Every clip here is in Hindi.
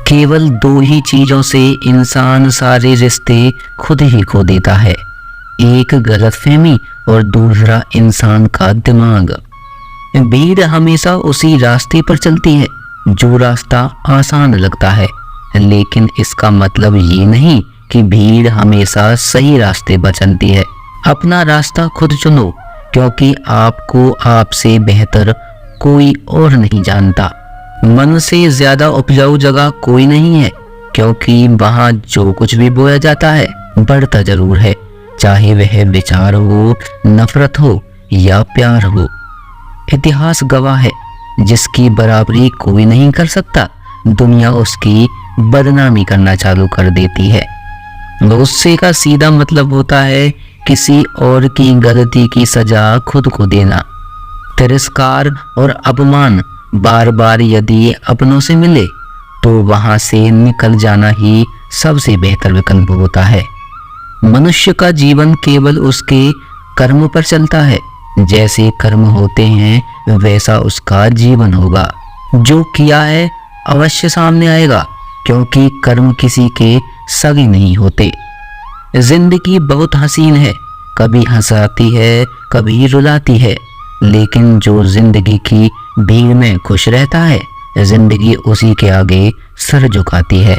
केवल दो ही चीजों से इंसान सारे रिश्ते खुद ही खो देता है, एक गलतफहमी और दूसरा इंसान का दिमाग। भीड़ हमेशा उसी रास्ते पर चलती है जो रास्ता आसान लगता है, लेकिन इसका मतलब ये नहीं कि भीड़ हमेशा सही रास्ते पर चलती है। अपना रास्ता खुद चुनो, क्योंकि आपको आपसे बेहतर कोई और नहीं जानता। मन से ज्यादा उपजाऊ जगह कोई नहीं है, क्योंकि वहाँ जो कुछ भी बोया जाता है बढ़ता जरूर है, चाहे वह विचार हो, नफरत हो या प्यार हो। इतिहास गवाह है, जिसकी बराबरी कोई नहीं कर सकता, दुनिया उसकी बदनामी करना चालू कर देती है। गुस्से का सीधा मतलब होता है किसी और की गलती की सजा खुद को देना। तिरस्कार और अपमान बार बार यदि अपनों से मिले तो वहां से निकल जाना ही सबसे बेहतर विकल्प होता है। मनुष्य का जीवन केवल उसके कर्म पर चलता है, जैसे कर्म होते हैं वैसा उसका जीवन होगा। जो किया है अवश्य सामने आएगा, क्योंकि कर्म किसी के सगे नहीं होते। जिंदगी बहुत हसीन है, कभी हंसाती है कभी रुलाती है, लेकिन जो जिंदगी की भीड़ में खुश रहता है, जिंदगी उसी के आगे सर झुकाती है।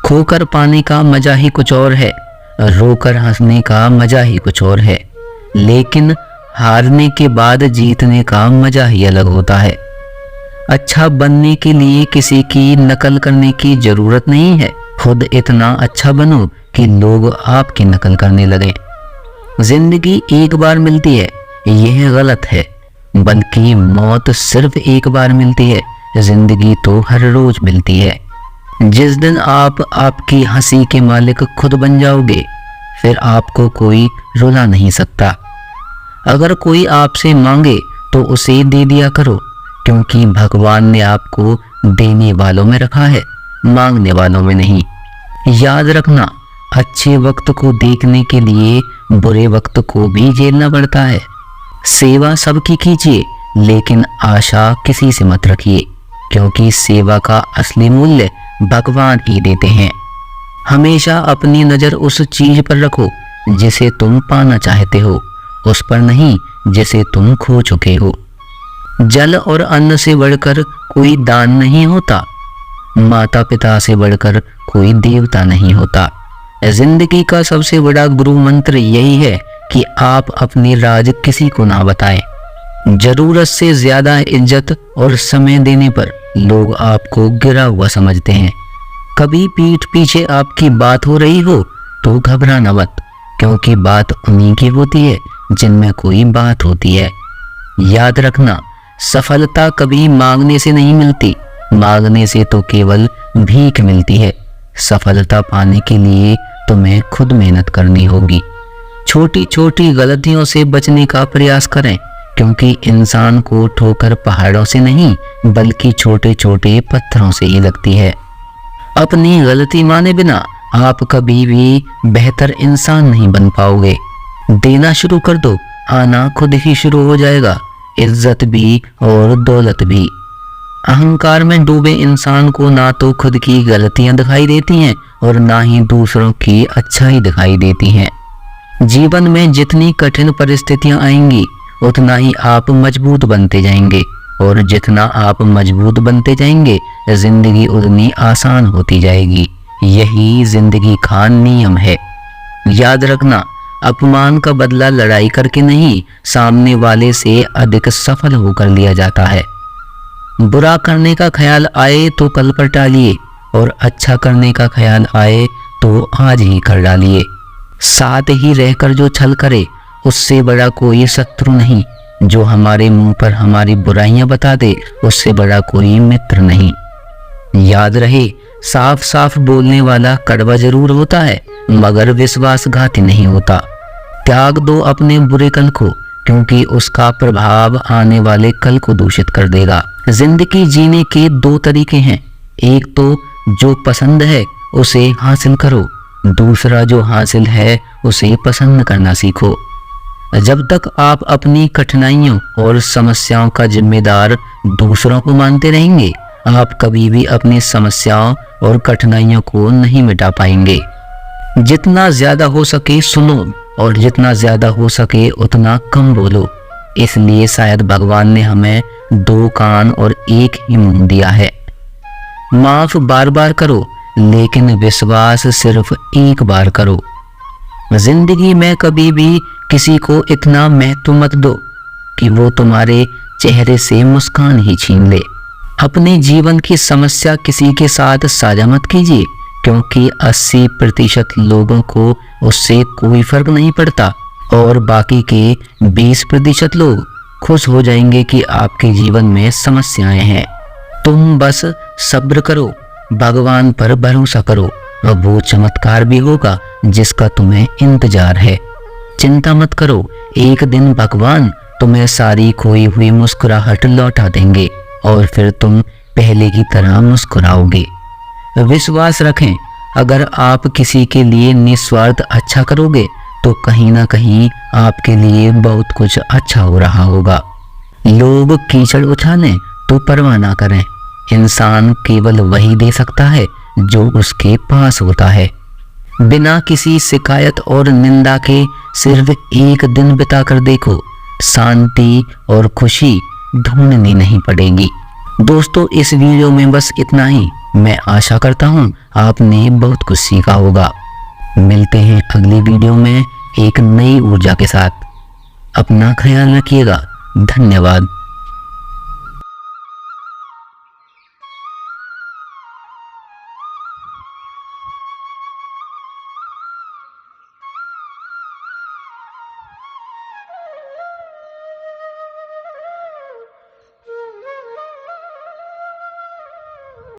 खोकर पाने का मजा ही कुछ और है, रोकर हंसने का मजा ही कुछ और है, लेकिन हारने के बाद जीतने का मजा ही अलग होता है। अच्छा बनने के लिए किसी की नकल करने की जरूरत नहीं है, खुद इतना अच्छा बनो कि लोग आपकी नकल करने लगे। जिंदगी एक बार मिलती है, यह गलत है, बल्कि मौत सिर्फ एक बार मिलती है, जिंदगी तो हर रोज मिलती है। जिस दिन आप आपकी हंसी के मालिक खुद बन जाओगे, फिर आपको कोई रुला नहीं सकता। अगर कोई आपसे मांगे तो उसे दे दिया करो, क्योंकि भगवान ने आपको देने वालों में रखा है, मांगने वालों में नहीं। याद रखना, अच्छे वक्त को देखने के लिए बुरे वक्त को भी झेलना पड़ता है। सेवा सबकी कीजिए, लेकिन आशा किसी से मत रखिए, क्योंकि सेवा का असली मूल्य भगवान ही देते हैं। हमेशा अपनी नज़र उस चीज पर रखो जिसे तुम पाना चाहते हो, उस पर नहीं जिसे तुम खो चुके हो। जल और अन्न से बढ़कर कोई दान नहीं होता, माता पिता से बढ़कर कोई देवता नहीं होता। जिंदगी का सबसे बड़ा गुरु मंत्र यही है कि आप अपने राज किसी को ना बताएं। जरूरत से ज्यादा इज्जत और समय देने पर लोग आपको गिरा हुआ समझते हैं। कभी पीठ पीछे आपकी बात हो रही हो तो घबराना मत, क्योंकि बात उन्हीं की होती है जिनमें कोई बात होती है। याद रखना, सफलता कभी मांगने से नहीं मिलती, मांगने से तो केवल भीख मिलती है। सफलता पाने के लिए तुम्हें खुद मेहनत करनी होगी। छोटी छोटी गलतियों से बचने का प्रयास करें, क्योंकि इंसान को ठोकर पहाड़ों से नहीं बल्कि छोटे छोटे पत्थरों से ही लगती है। अपनी गलती माने बिना आप कभी भी बेहतर इंसान नहीं बन पाओगे। देना शुरू कर दो, आना खुद ही शुरू हो जाएगा, इज्जत भी और दौलत भी। अहंकार में डूबे इंसान को ना तो खुद की गलतियां दिखाई देती हैं और ना ही दूसरों की अच्छाई दिखाई देती हैं। जीवन में जितनी कठिन परिस्थितियां आएंगी, उतना ही आप मजबूत बनते जाएंगे, और जितना आप मजबूत बनते जाएंगे, जिंदगी उतनी आसान होती जाएगी। यही जिंदगी का नियम है। याद रखना, अपमान का बदला लड़ाई करके नहीं, सामने वाले से अधिक सफल होकर लिया जाता है। बुरा करने का ख्याल आए तो कल पर टालिए, और अच्छा करने का ख्याल आए तो आज ही कर डालिए। साथ ही रहकर जो छल करे, उससे बड़ा कोई शत्रु नहीं। जो हमारे मुंह पर हमारी बुराइयां बता दे, उससे बड़ा कोई मित्र नहीं। याद रहे, साफ साफ बोलने वाला कड़वा जरूर होता है, मगर विश्वासघाती नहीं होता। त्याग दो अपने बुरे कल को, क्योंकि उसका प्रभाव आने वाले कल को दूषित कर देगा। जिंदगी जीने के दो तरीके हैं, एक तो जो पसंद है उसे हासिल करो, दूसरा जो हासिल है उसे पसंद करना सीखो। जब तक आप अपनी कठिनाइयों और समस्याओं का जिम्मेदार दूसरों को मानते रहेंगे, आप कभी भी अपनी समस्याओं और कठिनाइयों को नहीं मिटा पाएंगे। जितना ज्यादा हो सके सुनो और जितना ज्यादा हो सके उतना कम बोलो। इसलिए शायद भगवान ने हमें 2 कान और 1 ही मुंह दिया है। माफ बार बार करो, लेकिन विश्वास सिर्फ एक बार करो। जिंदगी में कभी भी किसी को इतना महत्व मत दो कि वो तुम्हारे चेहरे से मुस्कान ही छीन ले। अपने जीवन की समस्या किसी के साथ साझा मत कीजिए, क्योंकि 80% लोगों को उससे कोई फर्क नहीं पड़ता और बाकी के 20% लोग खुश हो जाएंगे कि आपके जीवन में समस्याएं हैं। तुम बस सब्र करो, भगवान पर भरोसा करो और वो चमत्कार भी होगा जिसका तुम्हें इंतजार है। चिंता मत करो, एक दिन भगवान तुम्हें सारी खोई हुई मुस्कुराहट लौटा देंगे और फिर तुम पहले की तरह मुस्कुराओगे। विश्वास रखें, अगर आप किसी के लिए निस्वार्थ अच्छा करोगे तो कहीं ना कहीं आपके लिए बहुत कुछ अच्छा हो रहा होगा। लोग कीचड़ उछालें तो परवाह ना करें, इंसान केवल वही दे सकता है जो उसके पास होता है। बिना किसी शिकायत और निंदा के सिर्फ एक दिन बिताकर देखो, शांति और खुशी ढूंढनी नहीं पड़ेगी। दोस्तों, इस वीडियो में बस इतना ही। मैं आशा करता हूँ आपने बहुत कुछ सीखा होगा। मिलते हैं अगली वीडियो में एक नई ऊर्जा के साथ। अपना ख्याल रखिएगा। धन्यवाद।